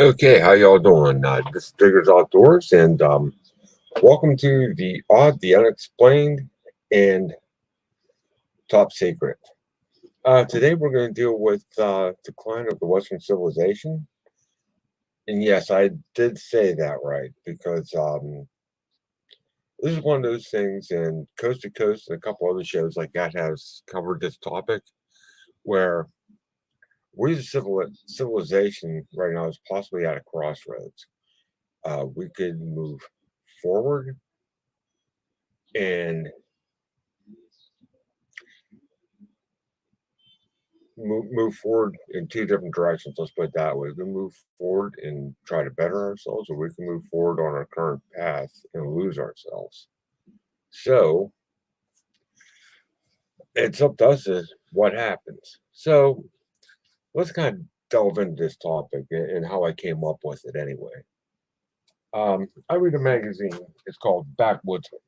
Okay, how y'all doing? This is Diggers Outdoors, and welcome to the Odd, the Unexplained, and Top Secret. Today we're going to deal with decline of the Western civilization, and yes, I did say that right because this is one of those things, and Coast to Coast and a couple other shows like that has covered this topic, where we as a civilization right now is possibly at a crossroads. We could move forward and move forward in two different directions. Let's put it that way. We can move forward and try to better ourselves, or we can move forward on our current path and lose ourselves. So it's up to us as what happens. So let's kind of delve into this topic and how I came up with it anyway. I read a magazine. It's called Backwoodsman.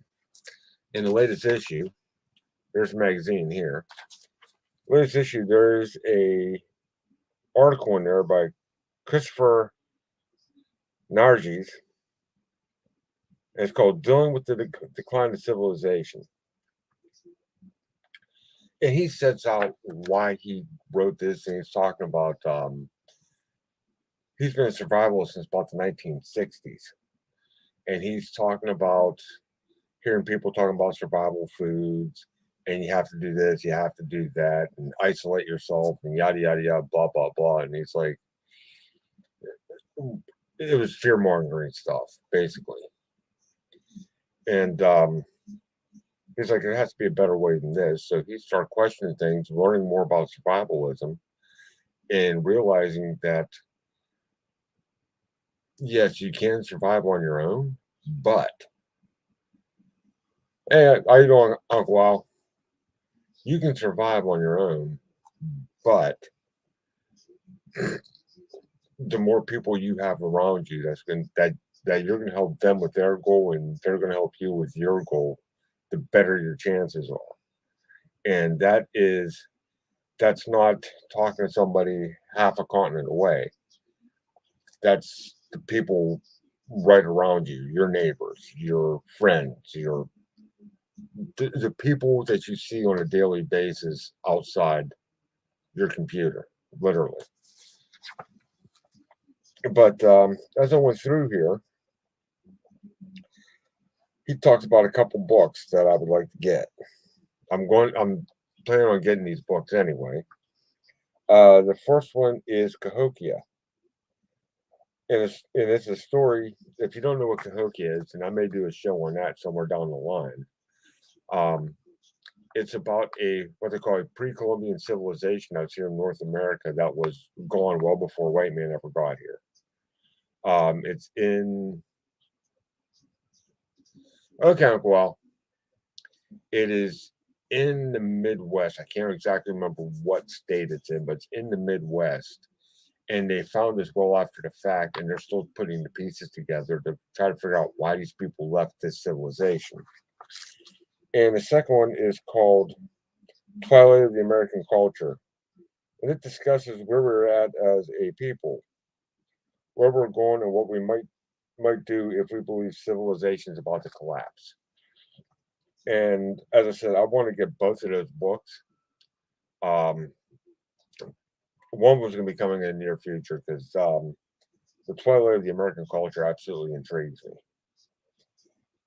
In the latest issue, there's a magazine here. Latest issue, there's a article in there by Christopher Nargis. It's called Dealing with the Decline of Civilization. And he sets out why he wrote this, and he's talking about he's been a survivalist since about the 1960s. And he's talking about hearing people talking about survival foods, and you have to do this, you have to do that, and isolate yourself, and yada, yada, yada, blah, blah, blah. And he's like, it was fear mongering stuff, basically. And he's like, there has to be a better way than this. So he started questioning things, learning more about survivalism, and realizing that, yes, you can survive on your own, but, hey, how you doing, Uncle Al? You can survive on your own, but the more people you have around you that you're going to help them with their goal, and they're going to help you with your goal, the better your chances are. And that's not talking to somebody half a continent away. That's the people right around you, your neighbors, your friends, the people that you see on a daily basis outside your computer, literally. But as I went through here, he talks about a couple books that I would like to get. I'm planning on getting these books anyway. The first one is Cahokia, and it's a story. If you don't know what Cahokia is, and I may do a show on that somewhere down the line. It's about what they call a pre-Columbian civilization that's here in North America that was gone well before white man ever got here. It's in well, it is in the Midwest. I can't exactly remember what state it's in, but it's in the Midwest. And they found this well after the fact, and they're still putting the pieces together to try to figure out why these people left this civilization. And the second one is called Twilight of the American Culture. And it discusses where we're at as a people, where we're going, and what we might do if we believe civilization is about to collapse. And as I said, I want to get both of those books. Um, one was going to be coming in the near future because the Twilight of the American Culture absolutely intrigues me.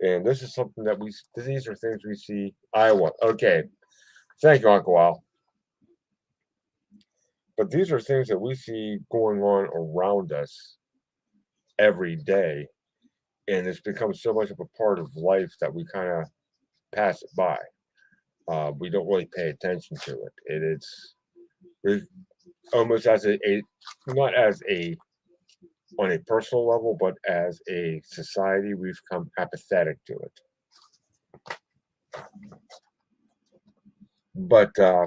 And this is something that these are things we see. Iowa. Okay. Thank you, Uncle Al. But these are things that we see going on around us every day. And it's become so much of a part of life that we kind of pass it by. We don't really pay attention to it. It's almost as not as on a personal level, but as a society, we've become apathetic to it. But I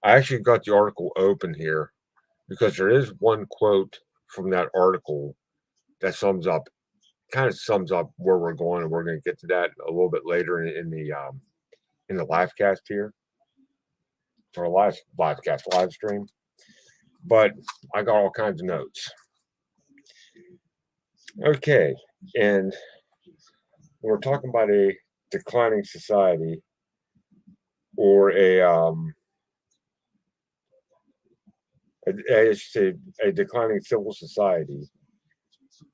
actually got the article open here because there is one quote from that article that kind of sums up where we're going, and we're going to get to that a little bit later in the live cast here, for a live stream. But I got all kinds of notes. Okay, and we're talking about a declining society or I should say a declining civil society.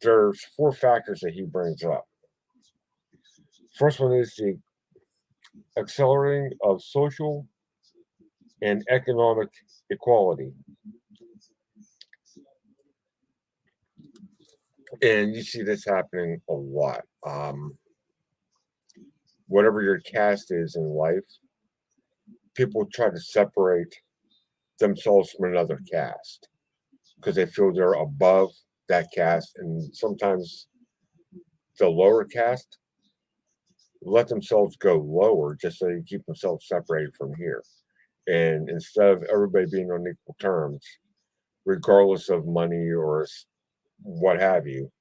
There's four factors that he brings up. First one is the accelerating of social and economic equality. And you see this happening a lot. Whatever your caste is in life, people try to separate themselves from another caste because they feel they're above that caste. And sometimes the lower caste let themselves go lower just so they keep themselves separated from here. And instead of everybody being on equal terms, regardless of money or what have you,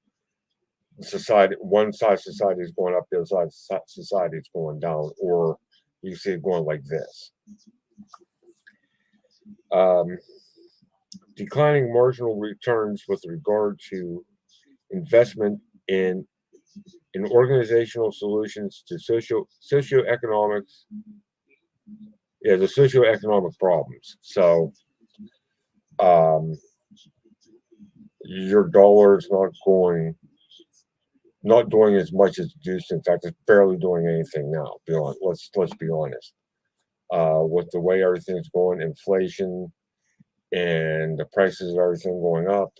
society, one side of society is going up, the other side of society is going down, or you see it going like this. Um, Declining marginal returns with regard to investment in organizational solutions to socioeconomics, yeah, the socioeconomic problems. So um, your dollar is not doing as much as it used to. In fact, it's barely doing anything now. Let's be honest. With the way everything's going, inflation and the prices of everything going up,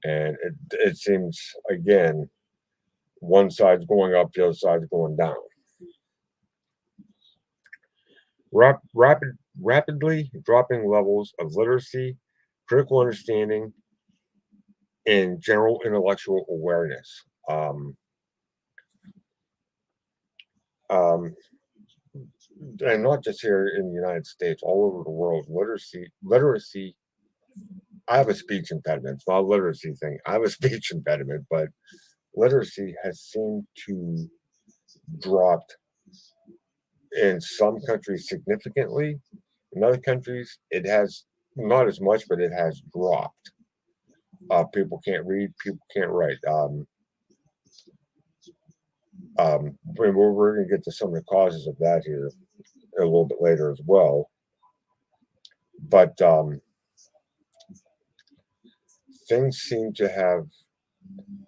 and it seems again one side's going up, the other side's going down. Rapidly dropping levels of literacy, critical understanding, and general intellectual awareness. Um, and not just here in the United States, all over the world, literacy. I have a speech impediment. It's not a literacy thing. I have a speech impediment, but literacy has seemed to dropped in some countries significantly. In other countries, it has not as much, but it has dropped. People can't read, people can't write. We're going to get to some of the causes of that here a little bit later as well. But things seem to have,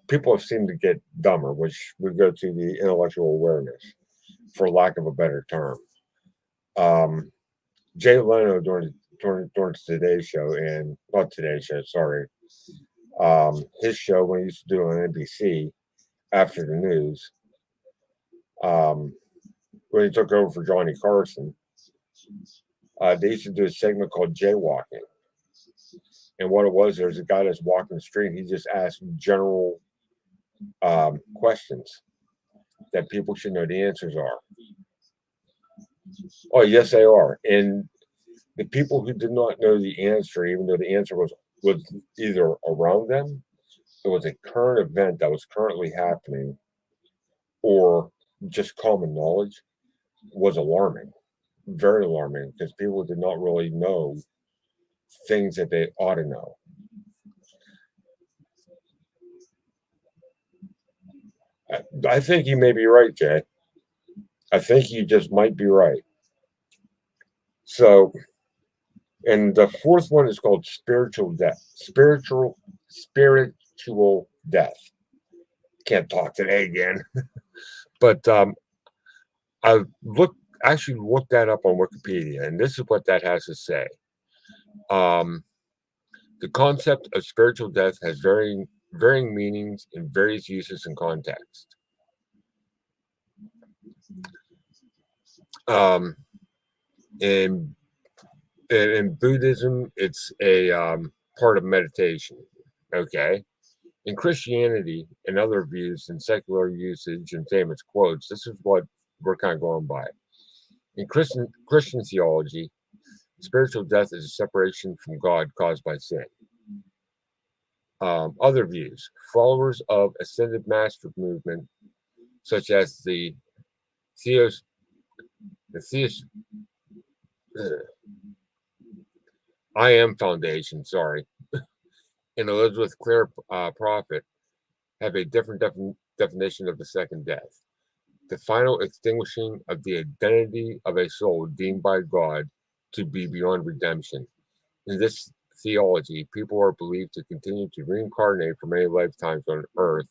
people have seemed to get dumber, which would go to the intellectual awareness, for lack of a better term. Jay Leno during Today's Show, and not Today's Show, sorry, his show when he used to do it on NBC after the news, um, when he took over for Johnny Carson, they used to do a segment called Jaywalking. And what it was, there's a guy that's walking the street. And he just asked general questions that people should know the answers are. Oh, yes, they are. And the people who did not know the answer, even though the answer was either around them, it was a current event that was currently happening, or just common knowledge, was alarming, very alarming, because people did not really know things that they ought to know. I think you may be right, Jay. I think you just might be right. So, and the fourth one is called spiritual death. Spiritual death. Can't talk today again. But I actually looked that up on Wikipedia, and this is what that has to say. Um, the concept of spiritual death has varying meanings in various uses and context. Um, in in Buddhism, it's a part of meditation. Okay. In Christianity and other views in secular usage and famous quotes, this is what we're kind of going by. In Christian theology, spiritual death is a separation from God caused by sin. Other views, followers of ascended master movement, such as the Theos, the Theos, I Am Foundation, sorry, and Elizabeth Clare Prophet, have a different definition of the second death. The final extinguishing of the identity of a soul deemed by God to be beyond redemption. In this theology, people are believed to continue to reincarnate for many lifetimes on earth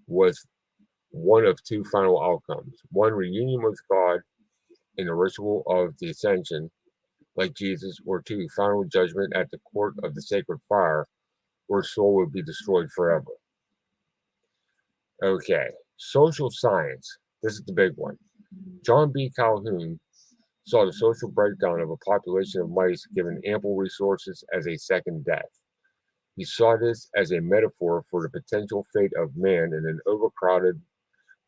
with one of two final outcomes. One, reunion with God in the ritual of the ascension, like Jesus, or two, final judgment at the court of the sacred fire, where soul would be destroyed forever. Okay, social science. This is the big one. John B. Calhoun saw the social breakdown of a population of mice given ample resources as a second death. He saw this as a metaphor for the potential fate of man in an overcrowded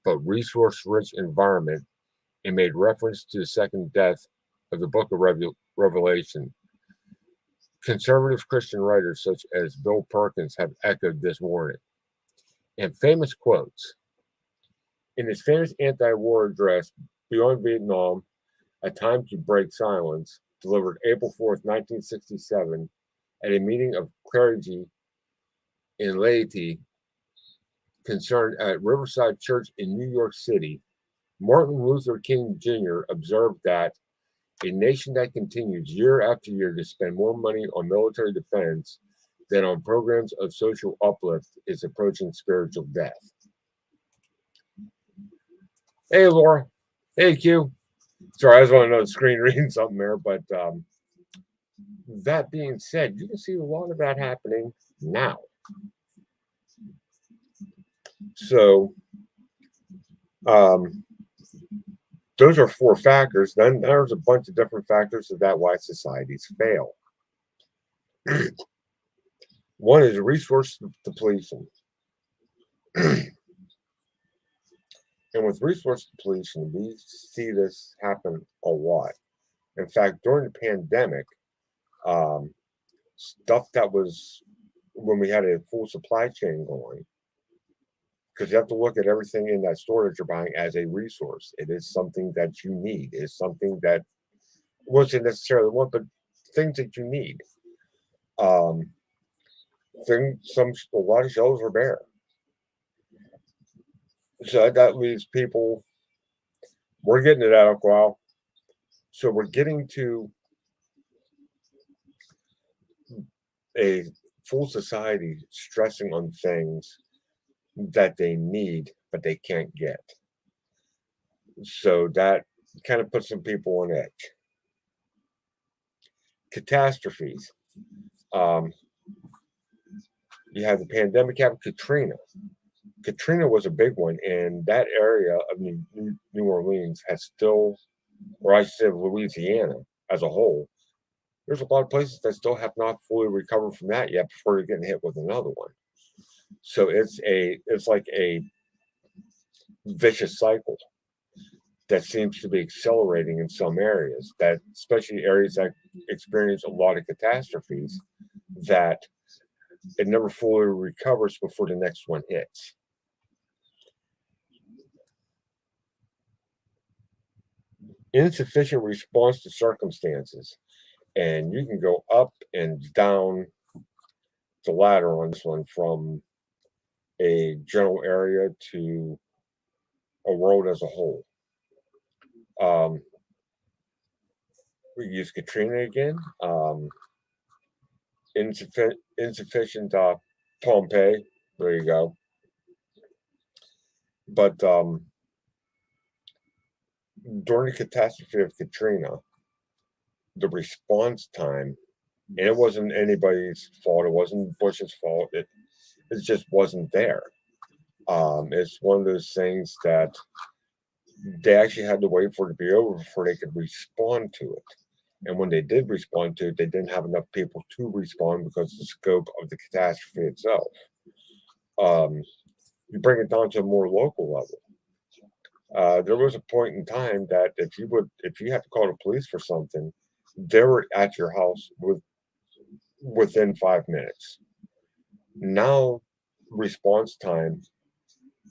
but resource-rich environment, and made reference to the second death of the book of Revelation. Conservative Christian writers such as Bill Perkins have echoed this warning. And famous quotes. In his famous anti-war address, Beyond Vietnam, A Time to Break Silence, delivered April 4th, 1967, at a meeting of clergy and laity concerned at Riverside Church in New York City, Martin Luther King Jr. observed that a nation that continues year after year to spend more money on military defense than on programs of social uplift is approaching spiritual death. Hey, Laura. Hey, Q. Sorry, I just want to know the screen reading something there, but that being said, you can see a lot of that happening now. So, those are four factors. Then there's a bunch of different factors of that why societies fail. One is resource depletion. And with resource depletion, we see this happen a lot. In fact, during the pandemic, stuff that was when we had a full supply chain going, because you have to look at everything in that store that you're buying as a resource. It is something that you need. It is something that wasn't necessarily want, but things that you need. A lot of shelves are bare. So that leaves people. We're getting it out of while. So we're getting to a full society stressing on things that they need but they can't get. So that kind of puts some people on edge. Catastrophes. You have the pandemic happen. Katrina was a big one, and that area of New Orleans has still, or I should say Louisiana as a whole, there's a lot of places that still have not fully recovered from that yet before you're getting hit with another one. So it's like a vicious cycle that seems to be accelerating in some areas, that especially areas that experience a lot of catastrophes, that it never fully recovers before the next one hits. Insufficient response to circumstances. And you can go up and down the ladder on this one, from a general area to a world as a whole. We use Katrina again. Insufficient Pompeii. There you go. But during the catastrophe of Katrina, the response time, and it wasn't anybody's fault. It wasn't Bush's fault. It just wasn't there. It's one of those things that they actually had to wait for it to be over before they could respond to it. And when they did respond to it, they didn't have enough people to respond because of the scope of the catastrophe itself. You bring it down to a more local level. There was a point in time that if you had to call the police for something, they were at your house within 5 minutes. Now, response time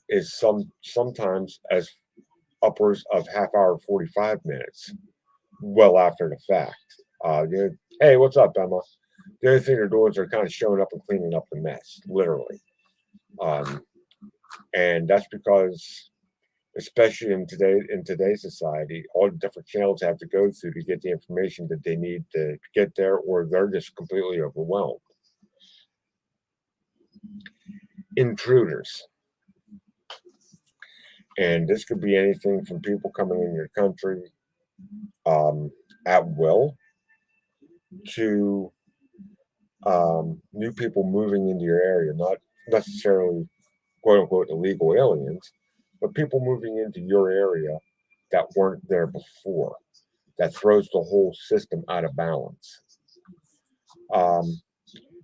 is sometimes as upwards of half hour, 45 minutes, well after the fact. Hey, what's up, Emma? The other thing they're doing is they're kind of showing up and cleaning up the mess, literally. And that's because, especially in today's society, all the different channels have to go through to get the information that they need to get there, or they're just completely overwhelmed. Intruders. And this could be anything from people coming in your country at will to new people moving into your area, not necessarily quote unquote illegal aliens, but people moving into your area that weren't there before. That throws the whole system out of balance. Um,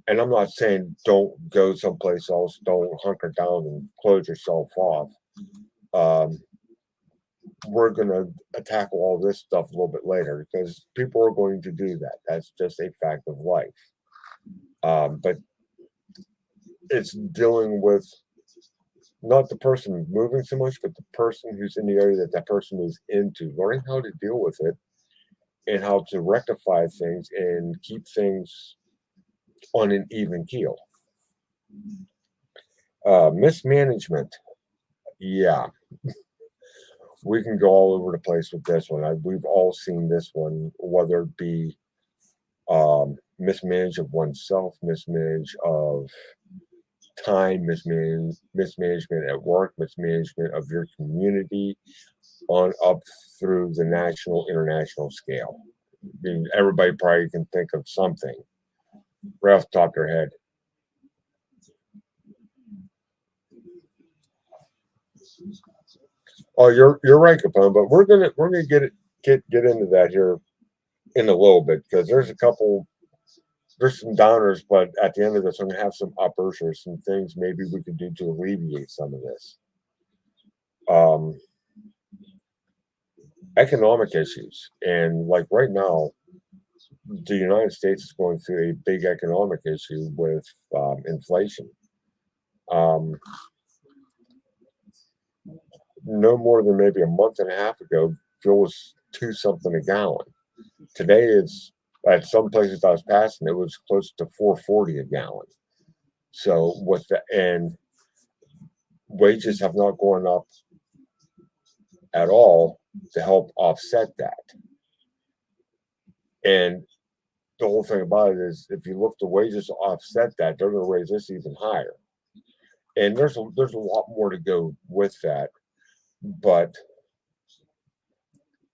and I'm not saying don't go someplace else, don't hunker down and close yourself off. Um, we're going to tackle all this stuff a little bit later because people are going to do that. That's just a fact of life. But it's dealing with not the person moving so much, but the person who's in the area that that person moves into, learning how to deal with it and how to rectify things and keep things on an even keel. Mismanagement. Yeah, we can go all over the place with this one. We've all seen this one, whether it be mismanage of oneself, mismanage of time, mismanagement at work, mismanagement of your community, on up through the national, international scale. I mean, everybody probably can think of something right off the top of their head. Oh, you're right, Capone. But we're gonna get into that here in a little bit because there's some downers, but at the end of this, I'm gonna have some uppers or some things maybe we could do to alleviate some of this. Um, Economic issues, and like right now, the United States is going through a big economic issue with inflation. Um, no more than maybe a month and a half ago, fuel was two something a gallon. Today, it's at some places I was passing, it was close to 4.40 a gallon. So with the and wages have not gone up at all to help offset that. And the whole thing about it is, if you look the wages to offset that, they're going to raise this even higher. And there's a lot more to go with that, but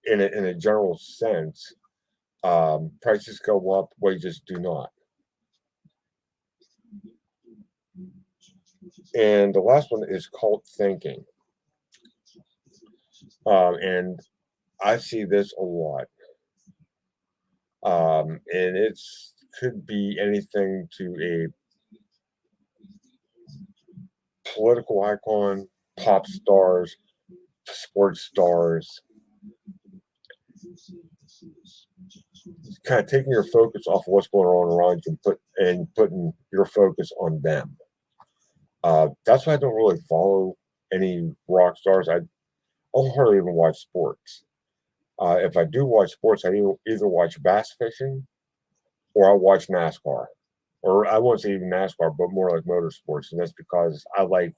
in a general sense, prices go up, wages do not. And the last one is cult thinking, and I see this a lot. And it's could be anything to a political icon, pop stars, sports stars, kind of taking your focus off of what's going on around you and putting your focus on them. That's why I don't really follow any rock stars. I'll hardly even watch sports. If I do watch sports, I either watch bass fishing or I watch NASCAR. Or I won't say even NASCAR, but more like motorsports. And that's because I like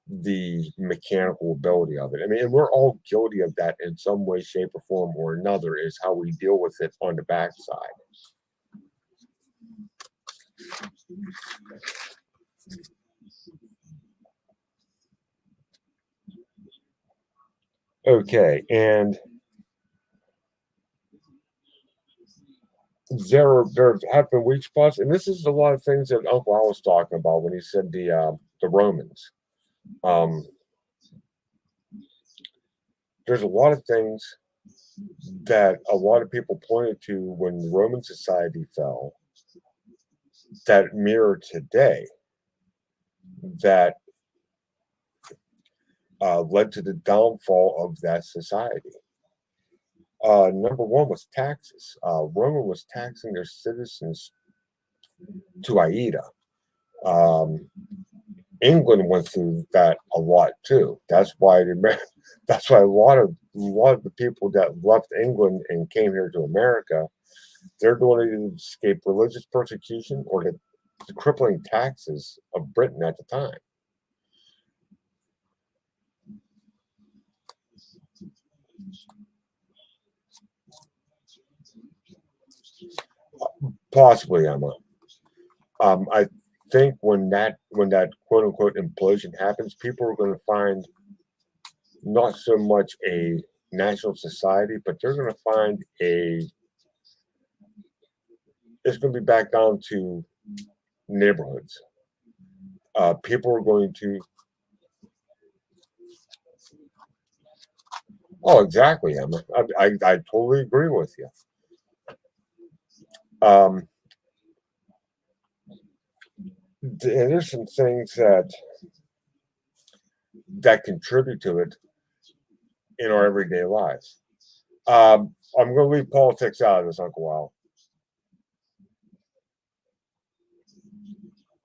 the mechanical ability of it. I mean, and we're all guilty of that in some way, shape, or form or another, is how we deal with it on the backside. Okay, and there have been weak spots, and this is a lot of things that Uncle Al was talking about when he said the Romans. Um, there's a lot of things that a lot of people pointed to when Roman society fell that mirror today that led to the downfall of that society. Number one was taxes. Rome was taxing their citizens to Aida. Um, England went through that a lot too. That's why a lot of the people that left England and came here to America, they're going to escape religious persecution or the crippling taxes of Britain at the time. Possibly, Emma. I think when that quote unquote implosion happens, people are going to find not so much a national society, but they're going to find it's going to be back down to neighborhoods. People are going to. Oh, exactly, Emma. I totally agree with you. Um, and there's some things that contribute to it in our everyday lives. I'm going to leave politics out of this, Uncle Al.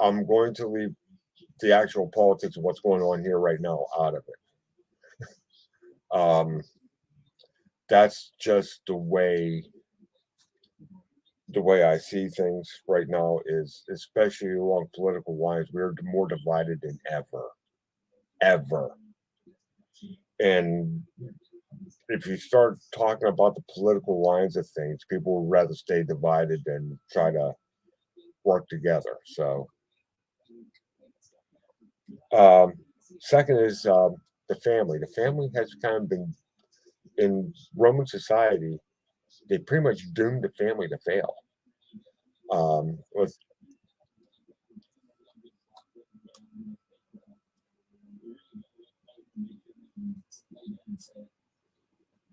I'm going to leave the actual politics of what's going on here right now out of it. That's just the way I see things right now is, especially along political lines, we're more divided than ever. And if you start talking about the political lines of things, people would rather stay divided than try to work together. So, um, second is the family. The family has kind of been in Roman society. They pretty much doomed the family to fail. With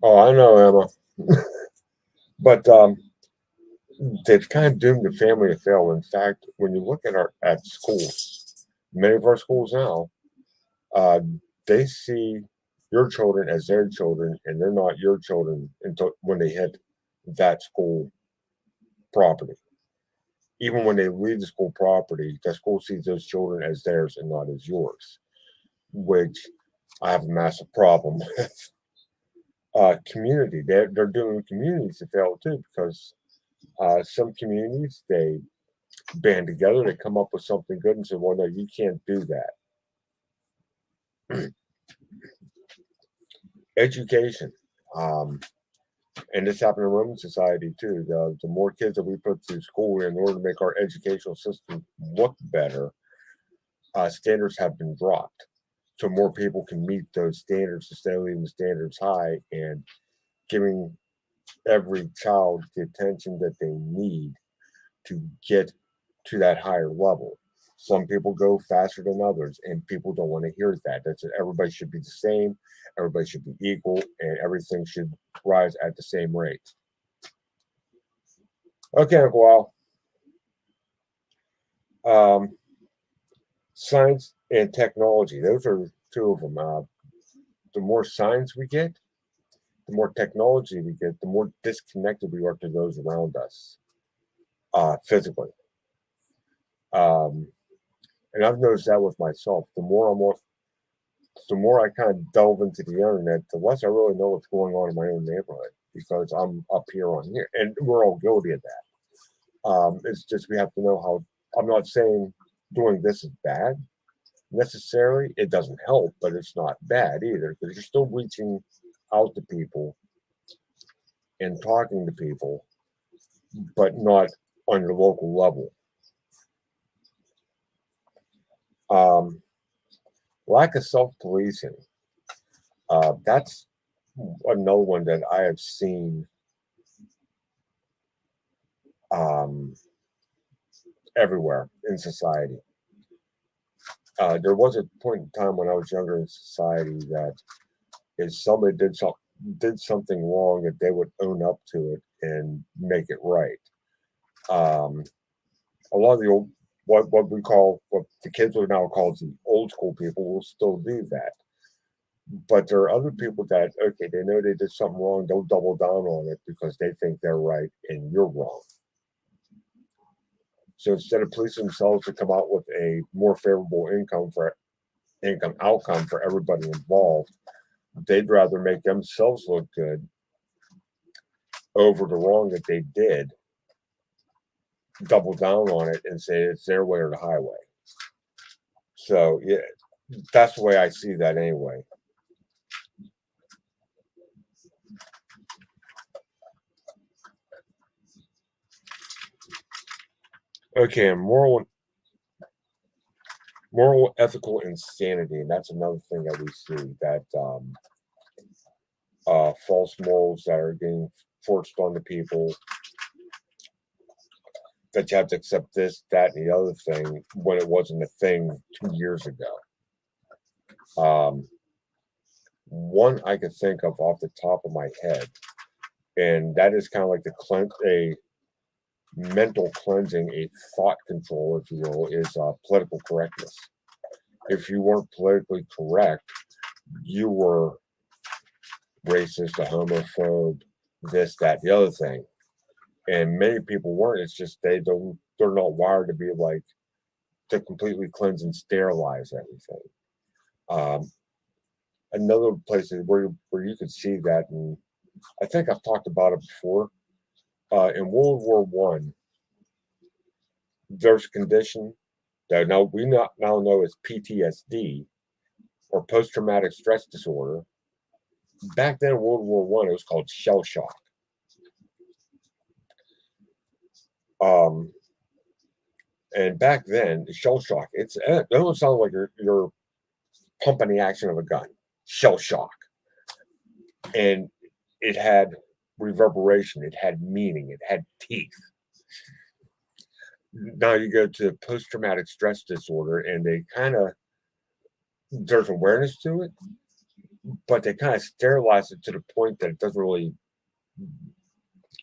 oh, I know, Emma, but they've kind of doomed the family to fail. In fact, when you look at schools, many of our schools now, uh, they see your children as their children, and they're not your children until when they hit that school property. Even when they leave the school property, the school sees those children as theirs and not as yours, which I have a massive problem with. Community, they're doing communities to fail too because some communities they band together, they come up with something good and say, well, no, you can't do that. Education. Um, and this happened in Roman society too. The more kids that we put through school in order to make our educational system look better, standards have been dropped. So more people can meet those standards instead of leaving the standards high and giving every child the attention that they need to get to that higher level. Some people go faster than others, and people don't want to hear that. That's it. Everybody should be the same, everybody should be equal, and everything should rise at the same rate. Okay, well, um, science and technology, those are two of them. The more science we get, the more technology we get, the more disconnected we are to those around us physically. Um, and I've noticed that with myself. The more I kind of delve into the internet, the less I really know what's going on in my own neighborhood because I'm up here on here, and we're all guilty of that. It's just we have to know how. I'm not saying doing this is bad necessarily. It doesn't help, but it's not bad either because you're still reaching out to people and talking to people, but not on your local level. Um, Lack of self policing. That's another one that I have seen um, everywhere in society. There was a point in time when I was younger in society that if somebody did something wrong, that they would own up to it and make it right. Um, a lot of the old what we call what the kids would now call the old school people will still do that. But there are other people that okay, they know they did something wrong, they'll double down on it because they think they're right and you're wrong. So instead of police themselves to come out with a more favorable income outcome for everybody involved, they'd rather make themselves look good over the wrong that they did, double down on it and say it's their way or the highway. So yeah, that's the way I see that anyway. Okay, and moral ethical insanity, and that's another thing that we see, that false morals that are getting forced onto people, that you have to accept this, that, and the other thing when it wasn't a thing 2 years ago. One I could think of off the top of my head, and that is kind of like a mental cleansing, a thought control, if you will, is political correctness. If you weren't politically correct, you were racist, a homophobe, this, that, the other thing. And many people weren't. It's just they're not wired to be like to completely cleanse and sterilize everything. Um, Another place where you could see that, and I think I've talked about it before. In World War I, there's a condition that now we now know as PTSD, or post traumatic stress disorder. Back then in World War I, it was called shell shock. Um, and back then, shell shock, it don't sound like you're pumping the action of a gun. Shell shock, and it had reverberation, it had meaning, it had teeth. Now you go to post traumatic stress disorder, and they kind of there's awareness to it, but they kind of sterilize it to the point that it doesn't really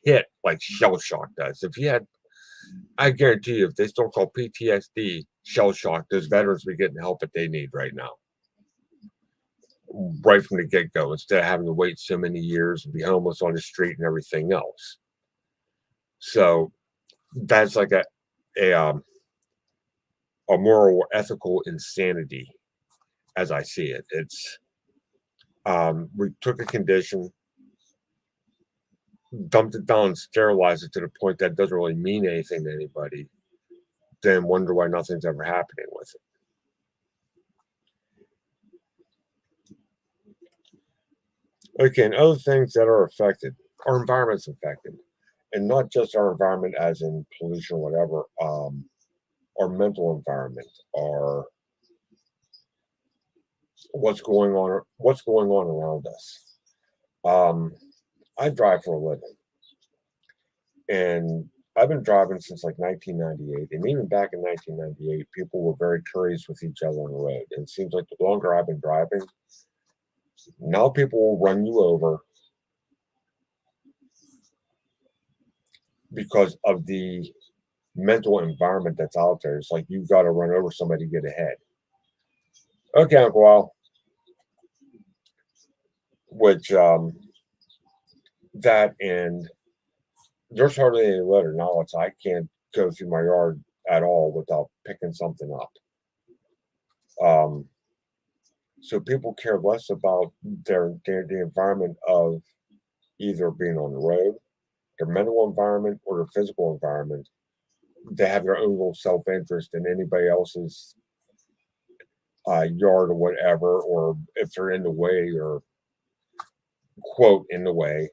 hit like shell shock does. If you had, I guarantee you, if they still call PTSD shell shock, those veterans be getting the help that they need right now, right from the get go, instead of having to wait so many years and be homeless on the street and everything else. So that's like a moral or ethical insanity, as I see it. It's we took a condition, dumped it down, and sterilized it to the point that it doesn't really mean anything to anybody, then wonder why nothing's ever happening with it. Okay, and other things that are affected, our environment's affected, and not just our environment as in pollution or whatever, our mental environment, our what's going on around us. Um, I drive for a living, and I've been driving since like 1998, and even back in 1998, people were very curious with each other on the road. And it seems like the longer I've been driving, now people will run you over because of the mental environment that's out there. It's like you've got to run over somebody to get ahead. Okay, Uncle Al, which that and there's hardly any litter now. It's I can't go through my yard at all without picking something up. Um, so people care less about the environment of either being on the road, their mental environment, or their physical environment. They have their own little self interest in anybody else's yard or whatever, or if they're in the way or quote in the way,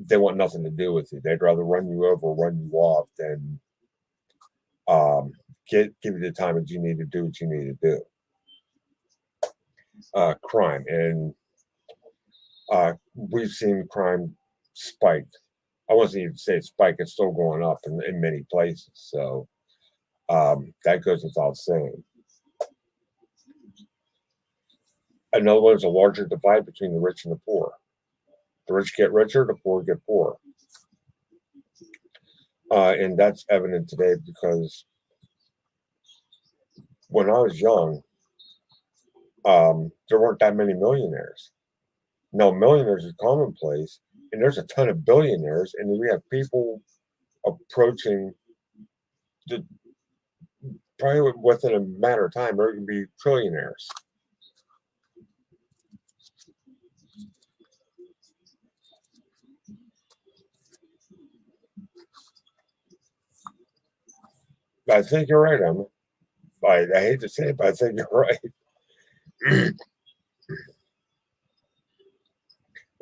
they want nothing to do with you. They'd rather run you over, run you off, than give you the time that you need to do what you need to do. Crime, and we've seen crime spike. I wasn't even say spike; it's still going up in many places. So that goes without saying. Another one is a larger divide between the rich and the poor. The rich get richer, the poor get poorer. And that's evident today because when I was young, there weren't that many millionaires. Now, millionaires is commonplace, and there's a ton of billionaires, and we have people approaching the probably within a matter of time, they're going to be trillionaires. I think you're right, Emma. I hate to say it, but I think you're right.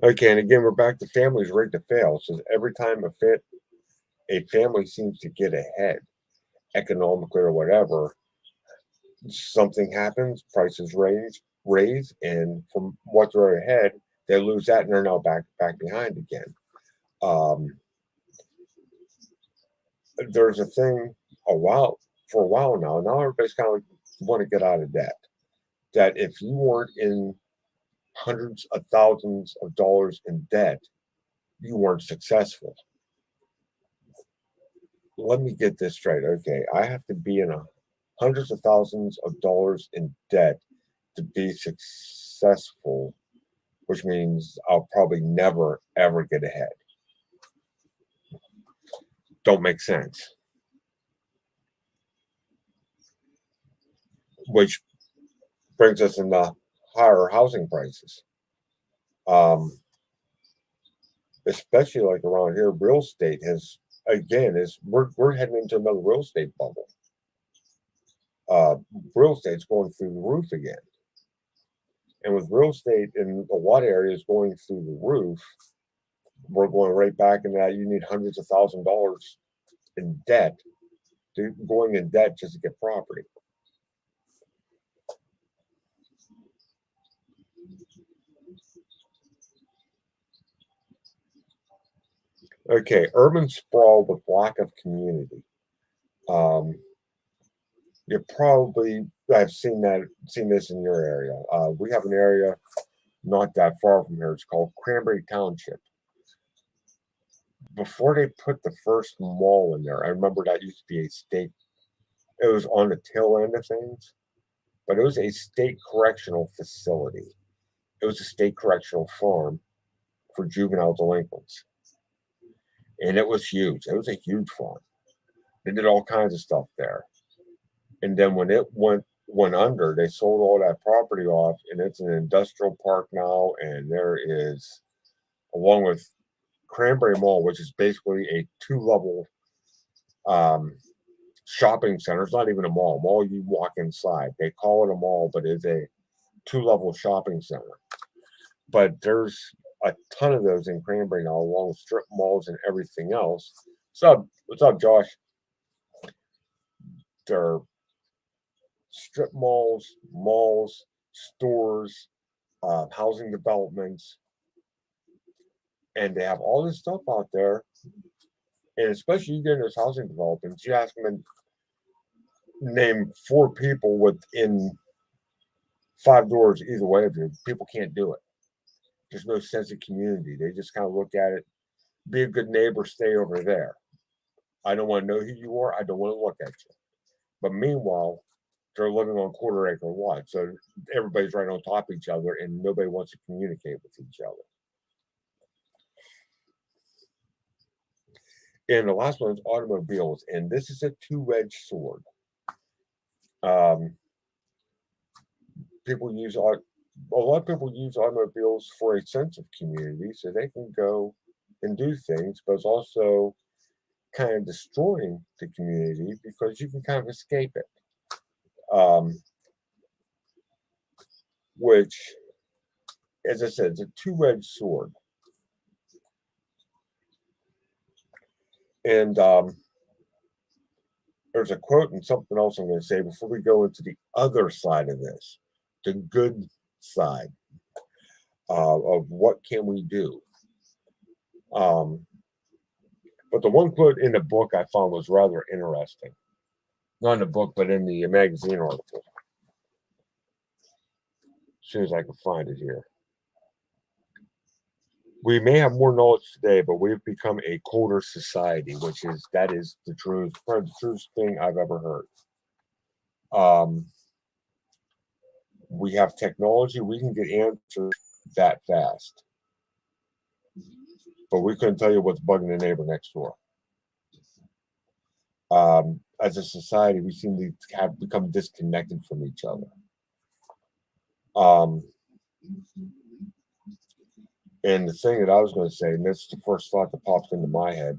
Okay, and again, we're back to families rigged to fail. So every time a family seems to get ahead, economically or whatever, something happens, prices raise, and from what's already ahead, they lose that and they're now back behind again. Um, there's a thing for a while now. Now everybody's kind of like want to get out of debt. That if you weren't in hundreds of thousands of dollars in debt, you weren't successful. Let me get this straight. Okay, I have to be in hundreds of thousands of dollars in debt to be successful, which means I'll probably never ever get ahead. Don't make sense. Which brings us into higher housing prices. Um, Especially like around here, real estate has again is we're heading into another real estate bubble. Uh, Real estate's going through the roof again, and with real estate in a lot of areas going through the roof, we're going right back into that. You need hundreds of $1,000s in debt, going in debt just to get property. Okay, urban sprawl with lack of community. Um, you probably have seen this in your area. We have an area not that far from here. It's called Cranberry Township. Before they put the first mall in there, I remember that used to be a state. It was on the tail end of things, but it was a state correctional facility. It was a state correctional farm for juvenile delinquents, and it was huge. It was a huge farm. They did all kinds of stuff there. And then when it went under, they sold all that property off, and it's an industrial park now. And there is, along with Cranberry Mall, which is basically a two-level um, shopping center. It's not even a mall. Mall, you walk inside. They call it a mall, but it's a two-level shopping center. But there's a ton of those in Cranberry now, along with strip malls and everything else. What's up, Josh? They're strip malls, stores, housing developments, and they have all this stuff out there. And especially you get in those housing developments, you ask them to name four people within five doors either way of you. People can't do it. There's no sense of community. They just kind of look at it, be a good neighbor, stay over there. I don't want to know who you are. I don't want to look at you. But meanwhile, they're living on quarter acre lots. So everybody's right on top of each other and nobody wants to communicate with each other. And the last one is automobiles. And this is a two-edged sword. People use a lot of people use automobiles for a sense of community so they can go and do things, but it's also kind of destroying the community because you can kind of escape it. Which, as I said, it's a two-edged sword. And there's a quote and something else I'm going to say before we go into the other side of this, the good side of what can we do. But the one quote in the book I found was rather interesting. Not in the book, but in the magazine article. As soon as I can find it here. We may have more knowledge today, but we've become a colder society, that is the truth, probably the truest thing I've ever heard. We have technology, we can get answers that fast. But we couldn't tell you what's bugging the neighbor next door. As a society, we seem to have become disconnected from each other. And the thing that I was going to say, and this is the first thought that popped into my head,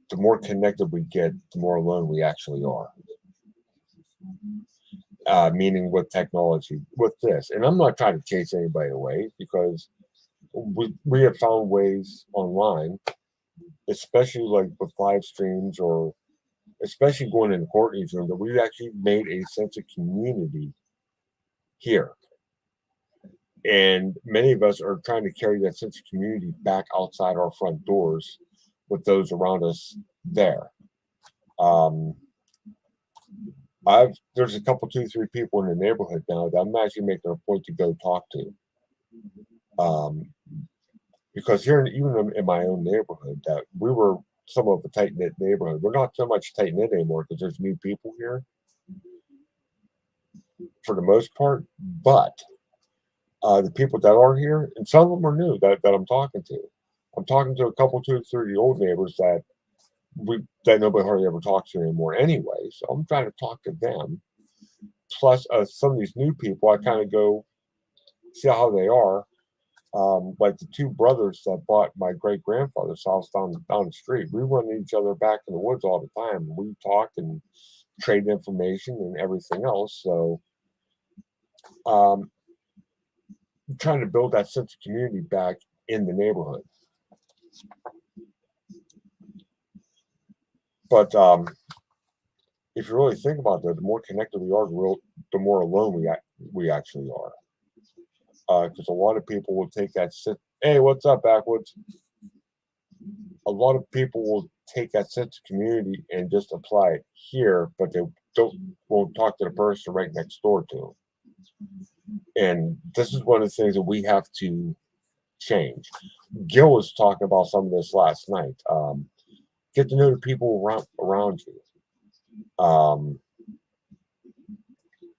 the more connected we get, the more alone we actually are. Meaning with technology, with this. And I'm not trying to chase anybody away because we have found ways online, especially like with live streams or especially going into Courtney's room, that we've actually made a sense of community here. And many of us are trying to carry that sense of community back outside our front doors with those around us there. Um, there's a couple, 2, 3 people in the neighborhood now that I'm actually making a point to go talk to. Because here, even in my own neighborhood, that we were somewhat of a tight knit neighborhood. We're not so much tight knit anymore because there's new people here for the most part. But the people that are here, and some of them are new that I'm talking to. I'm talking to a couple, 2 or 3 old neighbors that nobody hardly ever talks to anymore anyway. So I'm trying to talk to them. Plus, some of these new people, I kind of go see how they are. Like the 2 brothers that bought my great grandfather's house down the street. We run each other back in the woods all the time. We talk and trade information and everything else. So, trying to build that sense of community back in the neighborhood. But if you really think about that, the more connected we are, the more alone we actually are. Because a lot of people will take that hey, what's up, Backwoods? A lot of people will take that sense of community and just apply it here, but they won't talk to the person right next door to them. And this is one of the things that we have to change. Gil was talking about some of this last night. Get to know the people around you.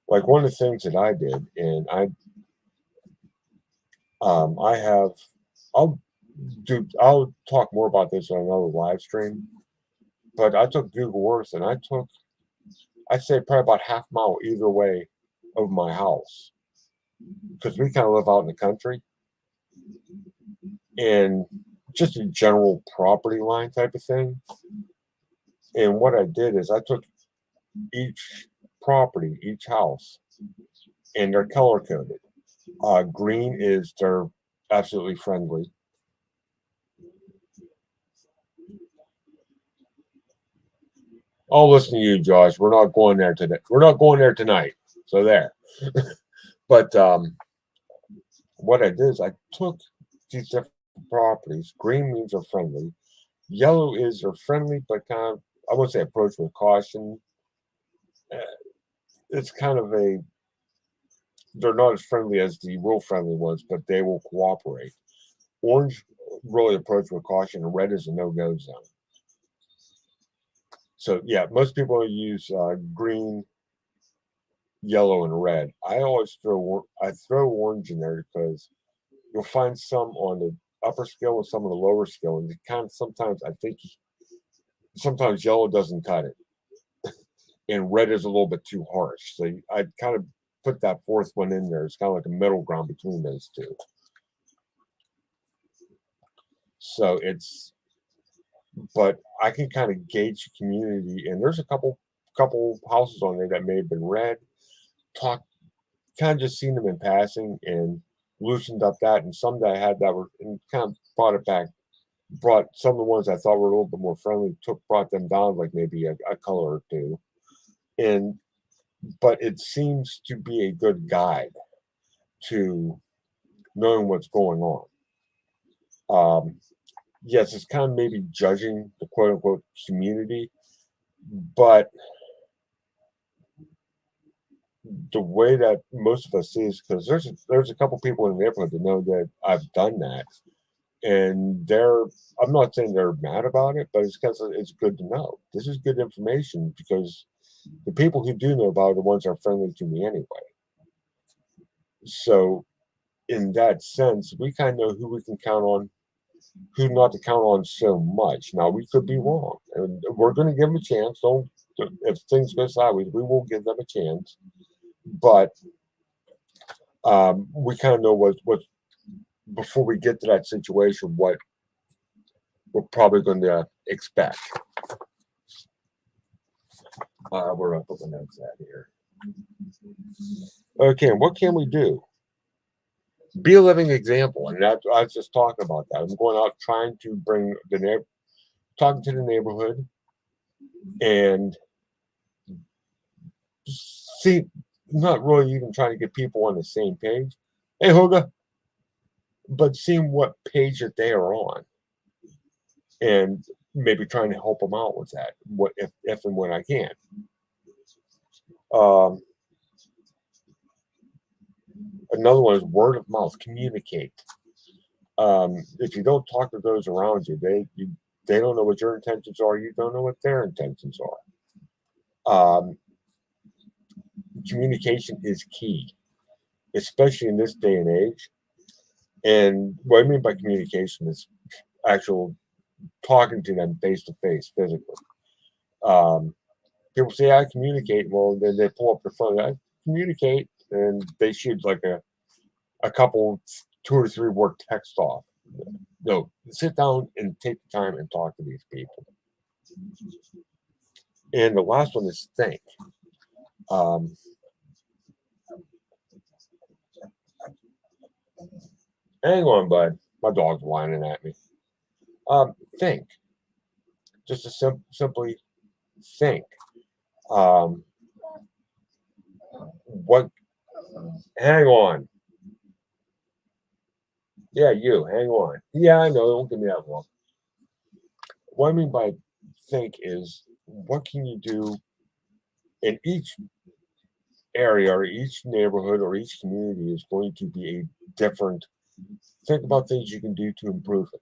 Like one of the things that I did, and I'll talk more about this on another live stream. But I took Google Earth and I'd say probably about half mile either way of my house, because we kind of live out in the country, and just a general property line type of thing. And what I did is I took each property, each house, and they're color coded. Green is they're absolutely friendly. I'll listen to you, Josh. We're not going there today. We're not going there tonight. So there. But what I did is I took these different properties. Green means they're friendly. Yellow is they're friendly, but kind of, I wouldn't say approach with caution. It's kind of they're not as friendly as the real friendly ones, but they will cooperate. Orange really approach with caution, and red is a no-go zone. So yeah, most people use green, yellow, and red. I always throw orange in there because you'll find some on the upper scale and some on the lower scale, and sometimes I think sometimes yellow doesn't cut it, and red is a little bit too harsh. So I kind of put that fourth one in there. It's kind of like a middle ground between those two. So but I can kind of gauge the community, and there's a couple houses on there that may have been red. Kind of just seen them in passing and loosened up that, and some that I had that were, and kind of brought it back. Brought some of the ones I thought were a little bit more friendly, brought them down like maybe a color or two, but it seems to be a good guide to knowing what's going on. Yes, it's kind of maybe judging the quote unquote community, but the way that most of us see is because there's a couple people in the neighborhood that know that I've done that, and I'm not saying they're mad about it, but it's because it's good to know. This is good information because the people who do know about it are the ones that are friendly to me anyway. So in that sense, we kind of know who we can count on, who not to count on so much. Now we could be wrong, and we're going to give them a chance. If things go sideways, we will give them a chance. But we kind of know what before we get to that situation, what we're probably going to expect. We're up with the notes out here. Okay, what can we do? Be a living example, and I was just talking about that. I'm going out trying to bring talking to the neighborhood, and see, not really even trying to get people on the same page. Hey, Huga, but seeing what page that they are on, and maybe trying to help them out with that. What if and when I can. Um, Another one is word of mouth. Communicate. If you don't talk to those around you, they don't know what your intentions are. You don't know what their intentions are. Communication is key, especially in this day and age. And what I mean by communication is actual talking to them face to face, physically. Um, People say I communicate. Well, then they pull up their phone. I communicate, and they shoot like a couple, 2 or 3 word text off. No, sit down and take the time and talk to these people. And the last one is think. Um, Hang on, bud. My dog's whining at me. Think. Just to simply think. Um, what? Hang on. Yeah, you. Hang on. Yeah, I know. Don't give me that look. What I mean by think is what can you do in each area or each neighborhood or each community is going to be a different. Think about things you can do to improve it,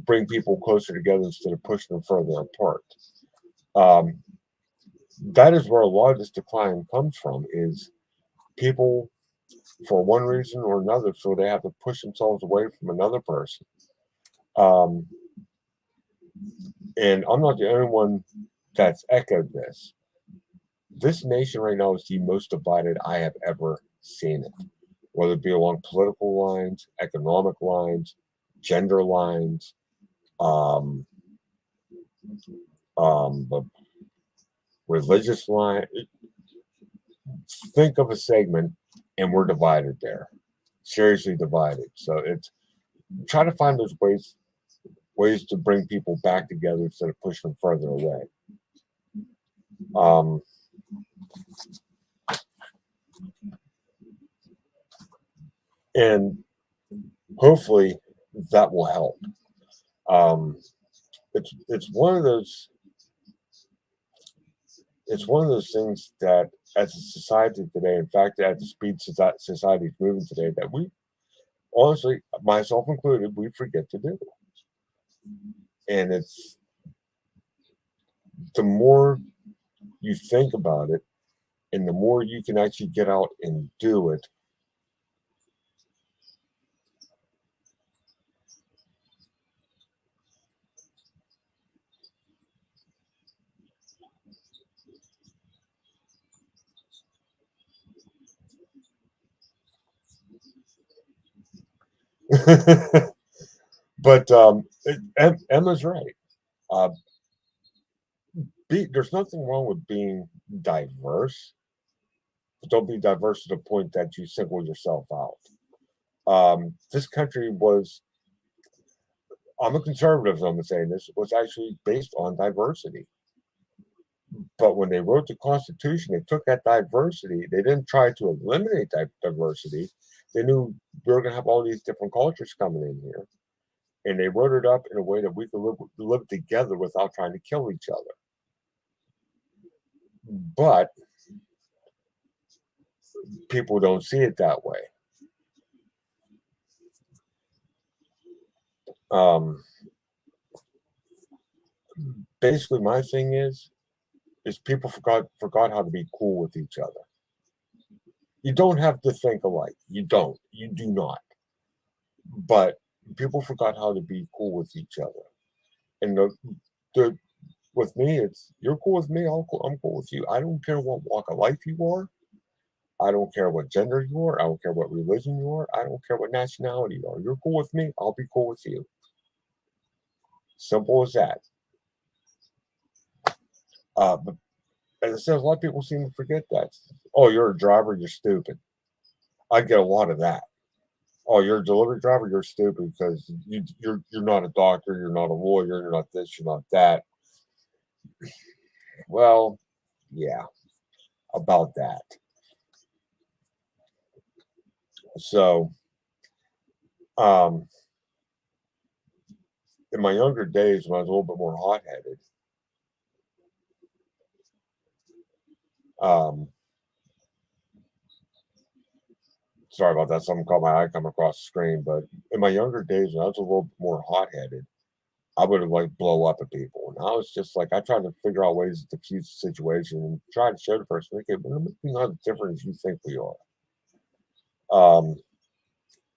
bring people closer together instead of pushing them further apart. Um, that is where a lot of this decline comes from. Is people, for one reason or another, feel they have to push themselves away from another person. Um, and I'm not the only one that's echoed this. This nation right now is the most divided I have ever seen it, whether it be along political lines, economic lines, gender lines, um, the religious line. Think of a segment, and we're divided there, seriously divided. So it's try to find those ways to bring people back together instead of pushing them further away. Um, and hopefully that will help. Um, it's one of those things that as a society today, in fact, at the speed society is moving today, that we honestly, myself included, we forget to do. And it's the more you think about it, and the more you can actually get out and do it. But Emma's right. Uh, there's nothing wrong with being diverse, but don't be diverse to the point that you single yourself out. This country was, I'm a conservative, so I'm saying this, was actually based on diversity. But when they wrote the Constitution, they took that diversity. They didn't try to eliminate that diversity. They knew we were going to have all these different cultures coming in here, and they wrote it up in a way that we could live together without trying to kill each other. But people don't see it that way. Um, Basically, my thing is people forgot how to be cool with each other. You don't have to think alike. You don't. You do not. But people forgot how to be cool with each other. And the with me, it's you're cool with me. I'm cool with you. I don't care what walk of life you are. I don't care what gender you are. I don't care what religion you are. I don't care what nationality you are. You're cool with me. I'll be cool with you. Simple as that. But as I said, a lot of people seem to forget that. Oh, you're a driver. You're stupid. I get a lot of that. Oh, you're a delivery driver. You're stupid because you're not a doctor. You're not a lawyer. You're not this. You're not that. Well, yeah, about that. So, um, in my younger days, when I was a little bit more hot-headed, um, sorry about that. Something caught my eye come across the screen. But in my younger days, when I was a little bit more hot-headed, I would have like blow up at people. And I was just like, I tried to figure out ways to diffuse the situation and try to show the person, okay, we're not as different as you think we are. Um,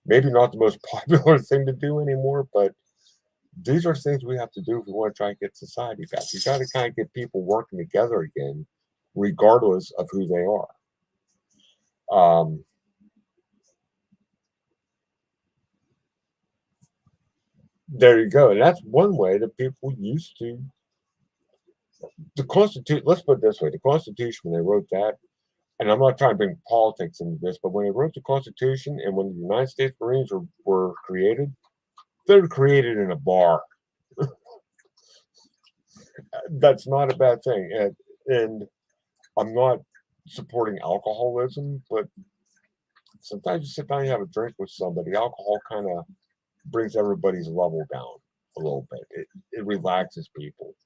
Maybe not the most popular thing to do anymore, but these are things we have to do if we want to try and get society back. You got to kind of get people working together again, regardless of who they are. Um, there you go. And that's one way that people used to. The Constitution, let's put it this way, the Constitution, when they wrote that, and I'm not trying to bring politics into this, but when they wrote the Constitution and when the United States Marines were created, they were created in a bar. That's not a bad thing. And I'm not supporting alcoholism, but sometimes you sit down and have a drink with somebody, alcohol kind of brings everybody's level down a little bit. It relaxes people.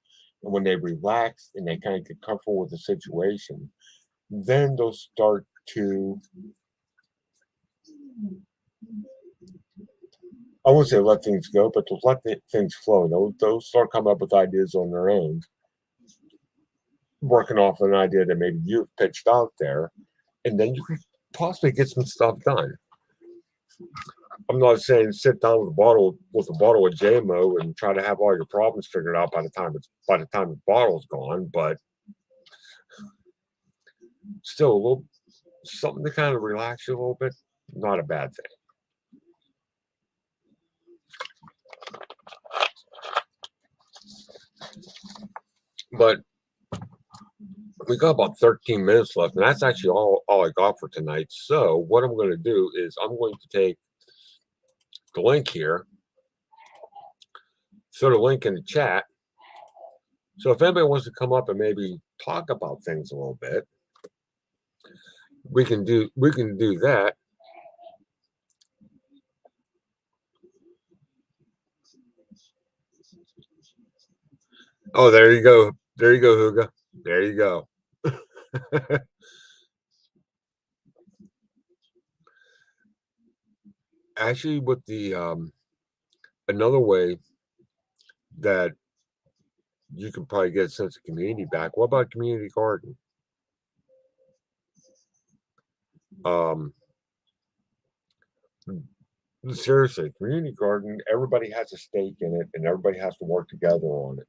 And when they relax and they kind of get comfortable with the situation, then they'll start to, I won't say let things go, but to let things flow. They'll start coming up with ideas on their own, working off an idea that maybe you've pitched out there, and then you can possibly get some stuff done. I'm not saying sit down with a bottle of JMO and try to have all your problems figured out by the time the bottle's gone, but still a little something to kind of relax you a little bit. Not a bad thing. But we got about 13 minutes left, and that's actually all I got for tonight. So what I'm going to do is I'm going to take the link here, throw the link in the chat. So if anybody wants to come up and maybe talk about things a little bit, we can do that. Oh, there you go. There you go, Huga. There you go. Actually, with the another way that you can probably get a sense of community back. What about community garden? Um, Seriously, community garden. Everybody has a stake in it, and everybody has to work together on it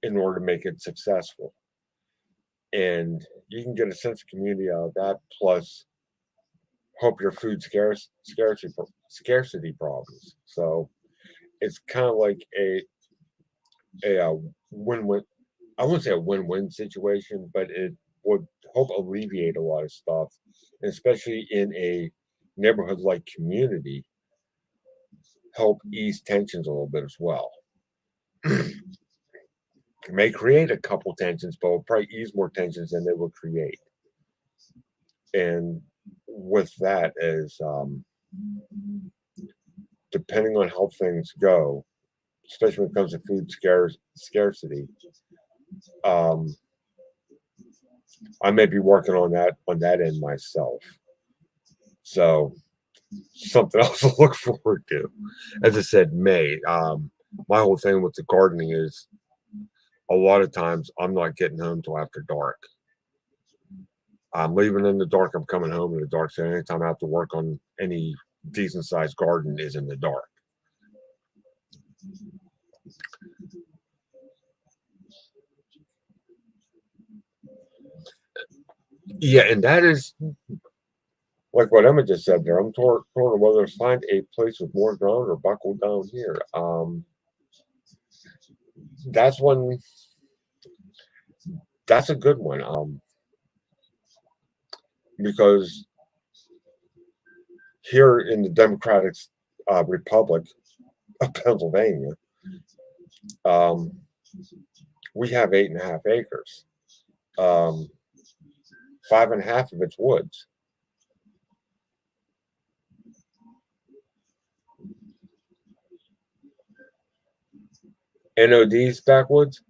in order to make it successful. And you can get a sense of community out of that. Plus, help your food scarcity problems. So it's kind of like a win-win. I wouldn't say a win-win situation, but it would help alleviate a lot of stuff, especially in a neighborhood like community, help ease tensions a little bit as well. It may create a couple tensions, but will probably ease more tensions than it will create. And with that is depending on how things go, especially when it comes to food scarcity, um, I may be working on that end myself. So something else to look forward to. As I said, May. My whole thing with the gardening is a lot of times I'm not getting home till after dark. I'm leaving in the dark. I'm coming home in the dark. So anytime I have to work on any decent sized garden is in the dark. Yeah, and that is like what Emma just said there. I'm torn on whether to find a place with more ground or buckle down here. That's one. That's a good one. Because here in the Democratic Republic of Pennsylvania, um, We have 8.5 acres. 5.5 of it's woods. NOD's backwoods.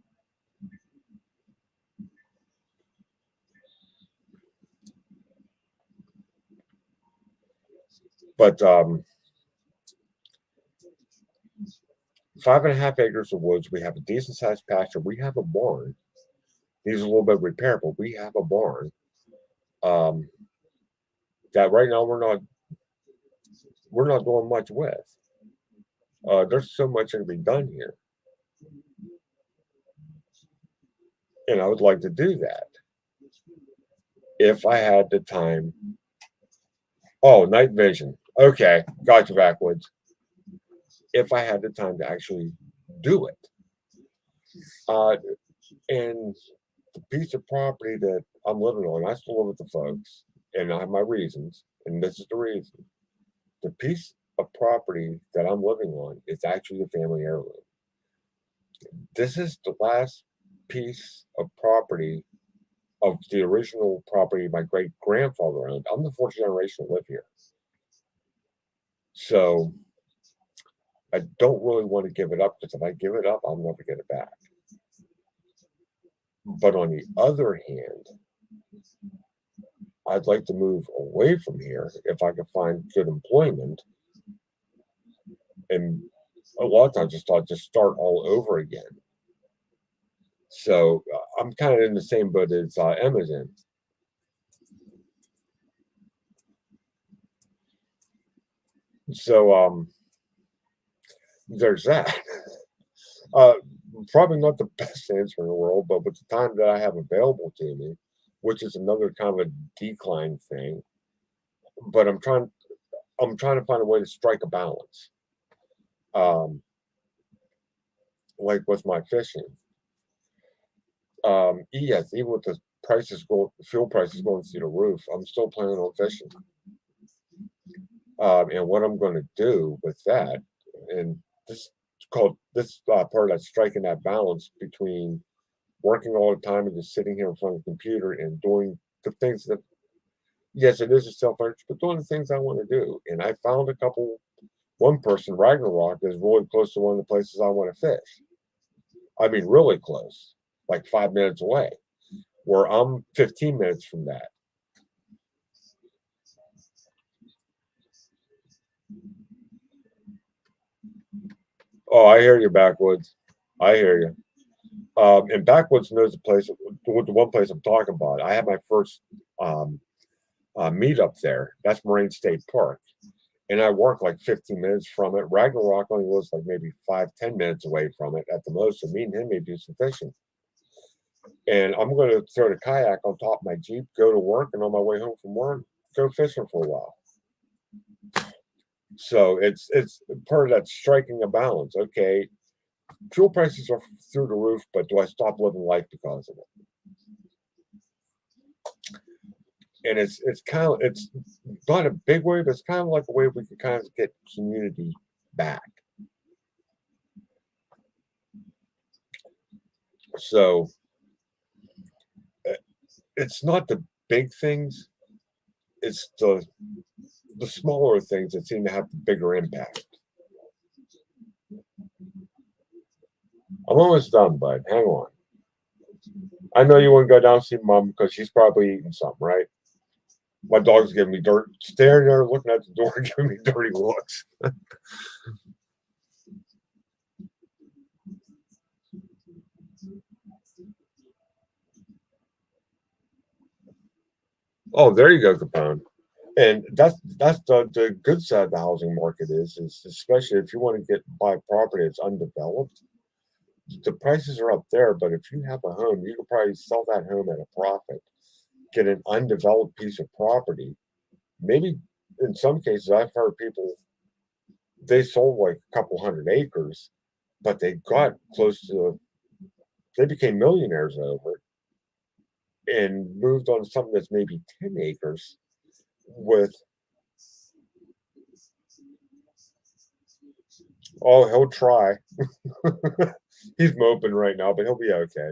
But 5.5 acres of woods. We have a decent sized pasture. We have a barn. Needs a little bit of repair, but we have a barn. Um, that right now we're not doing much with. There's so much to be done here, and I would like to do that if I had the time. Oh, night vision. Okay, got you backwoods. If I had the time to actually do it, uh, and the piece of property that I'm living on, I still live with the folks, and I have my reasons, and this is the reason. The piece of property that I'm living on is actually a family heirloom. This is the last piece of property of the original property my great grandfather owned. I'm the fourth generation to live here. So I don't really want to give it up because if I give it up, I'll never get it back. But on the other hand, I'd like to move away from here if I can find good employment. And a lot of times just start all over again. So I'm kind of in the same boat as Emma's in. So there's that. Uh, Probably not the best answer in the world, but with the time that I have available to me, which is another kind of a decline thing, but I'm trying to find a way to strike a balance. Um, like with my fishing. Yes, even with the fuel prices going through the roof, I'm still planning on fishing. And what I'm going to do with that, and this part that's striking that balance between working all the time and just sitting here in front of the computer and doing the things that, yes, it is a self-interest, but doing the things I want to do. And I found one person, Ragnarok, is really close to one of the places I want to fish. I mean, really close, like 5 minutes away, where I'm 15 minutes from that. Oh, I hear you, Backwoods. I hear you. And Backwoods knows the one place I'm talking about. I had my first um, meetup there. That's Moraine State Park. And I work like 15 minutes from it. Ragnarok only lives like maybe 5, 10 minutes away from it at the most. So me and him may do some fishing. And I'm going to throw the kayak on top of my Jeep, go to work, and on my way home from work, go fishing for a while. So it's part of that striking a balance. Okay, fuel prices are through the roof, but do I stop living life because of it? And it's not a big way, but it's kind of like a way we can kind of get community back. So uh, it's not the big things; it's the smaller things that seem to have the bigger impact. I'm almost done, bud. Hang on. I know you want to go down and see mom because she's probably eating something, right? My dog's giving me dirt, staring there, looking at the door, giving me dirty looks. Oh, there you go, Capone. And that's the good side of the housing market is especially if you want to get buy property that's undeveloped, the prices are up there. But if you have a home, you could probably sell that home at a profit, get an undeveloped piece of property. Maybe in some cases, I've heard people they sold like a couple hundred acres, but they got close to they became millionaires over it and moved on to something that's maybe 10 acres with oh he'll try. He's moping right now, but he'll be okay.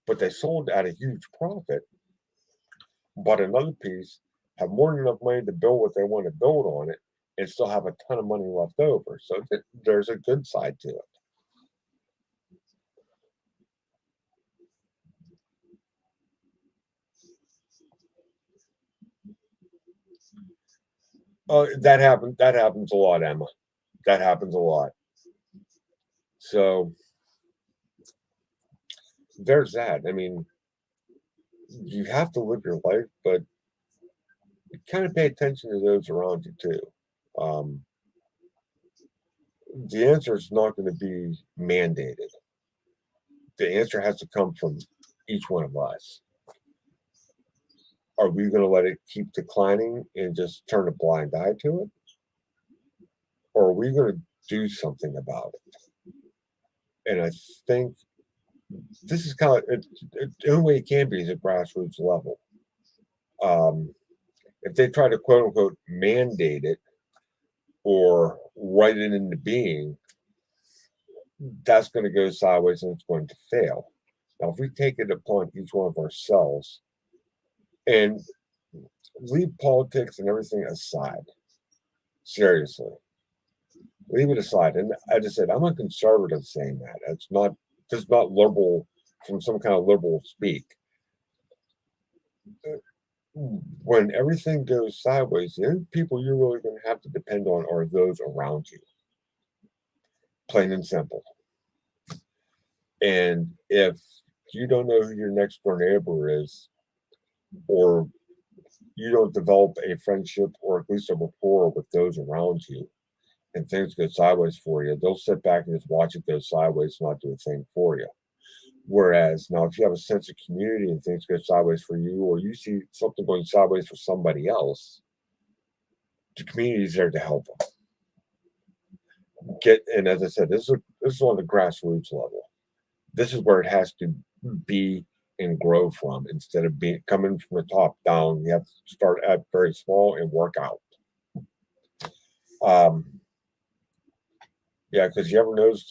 But they sold at a huge profit, bought another piece, have more than enough money to build what they want to build on it, and still have a ton of money left over. So there's a good side to it. That happens. That happens a lot, Emma. That happens a lot. So there's that. I mean, you have to live your life, but kind of pay attention to those around you too. Um, the answer is not going to be mandated. The answer has to come from each one of us. Are we going to let it keep declining and just turn a blind eye to it? Or are we going to do something about it? And I think this is kind of the only way it can be is at grassroots level. If they try to quote unquote mandate it or write it into being, that's going to go sideways and it's going to fail. Now, if we take it upon each one of ourselves and leave politics and everything aside, seriously, leave it aside. And I just said, I'm a conservative saying that. It's not just not liberal from some kind of liberal speak. When everything goes sideways, the only people you're really going to have to depend on are those around you. Plain and simple. And if you don't know who your next door neighbor is, or you don't develop a friendship or at least a rapport with those around you, and things go sideways for you, they'll sit back and just watch it go sideways and not do a thing for you. Whereas now, if you have a sense of community and things go sideways for you, or you see something going sideways for somebody else, the community is there to help them. And as I said, this is on the grassroots level. This is where it has to be and grow from instead of being coming from the top down. You have to start at very small and work out. Yeah, because you ever notice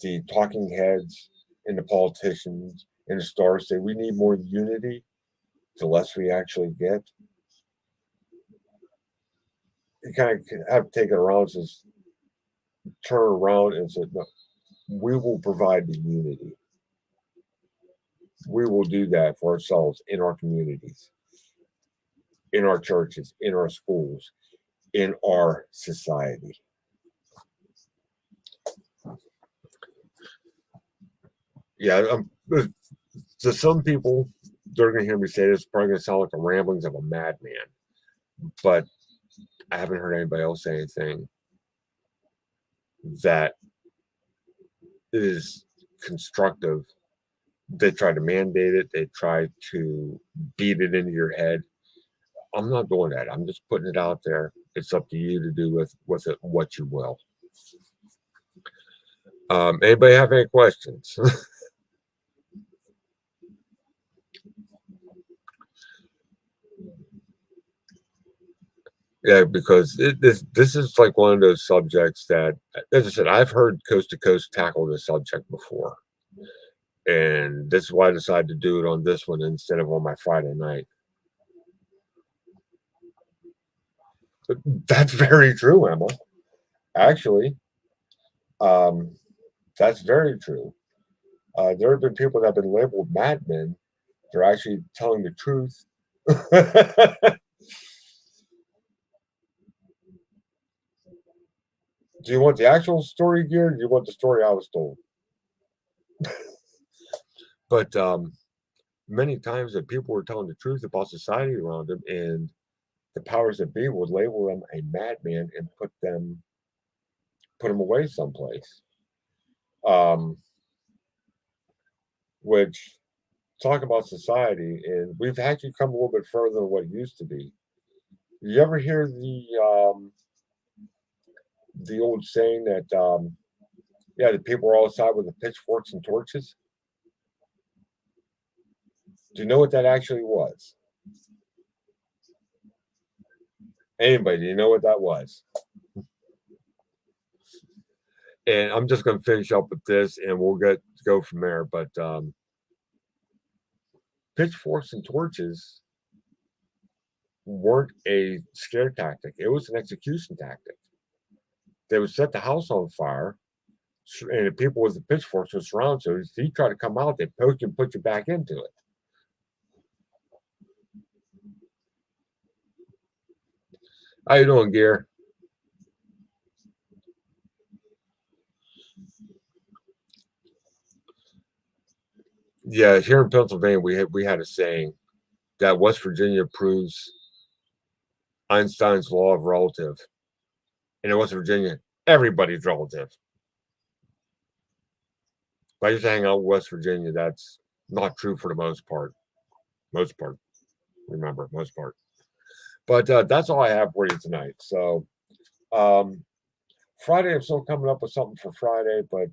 the talking heads and the politicians and the stars say we need more unity, the less we actually get. You kind of have to take it around and just turn around and say, no, we will provide the unity. We will do that for ourselves in our communities, in our churches, in our schools, in our society. Yeah, to some people, they're going to hear me say this, probably going to sound like the ramblings of a madman, but I haven't heard anybody else say anything that is constructive. They try to mandate it, they try to beat it into your head. I'm not doing that. I'm just putting it out there. It's up to you to do with it what you will. Anybody have any questions? Yeah, because this is like one of those subjects that, as I said, I've heard Coast to Coast tackle this subject before, and this is why I decided to do it on this one instead of on my Friday night. But that's very true, Emma. Actually, that's very true. There have been people that have been labeled madmen. They're actually telling the truth. Do you want the actual story here? Or do you want the story I was told? But many times that people were telling the truth about society around them, and the powers that be would label them a madman and put them away someplace. Um, which talk about society, and we've actually come a little bit further than what it used to be. You ever hear the old saying that yeah, the people are all outside with the pitchforks and torches? Do you know what that actually was? Anybody, do you know what that was? And I'm just going to finish up with this, and we'll go from there. But pitchforks and torches weren't a scare tactic; it was an execution tactic. They would set the house on fire, and the people with the pitchforks would surround. So if you try to come out, they poke you and put you back into it. How you doing, Gear? Yeah, here in Pennsylvania, we had a saying that West Virginia proves Einstein's law of relative. And in West Virginia, everybody's relative. If I used to hang out in West Virginia, that's not true for the most part. Most part, remember, most part. But that's all I have for you tonight. So um, Friday, I'm still coming up with something for Friday, but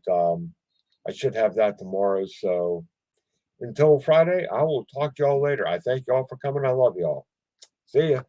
I should have that tomorrow. So until Friday, I will talk to y'all later. I thank y'all for coming. I love y'all. See ya.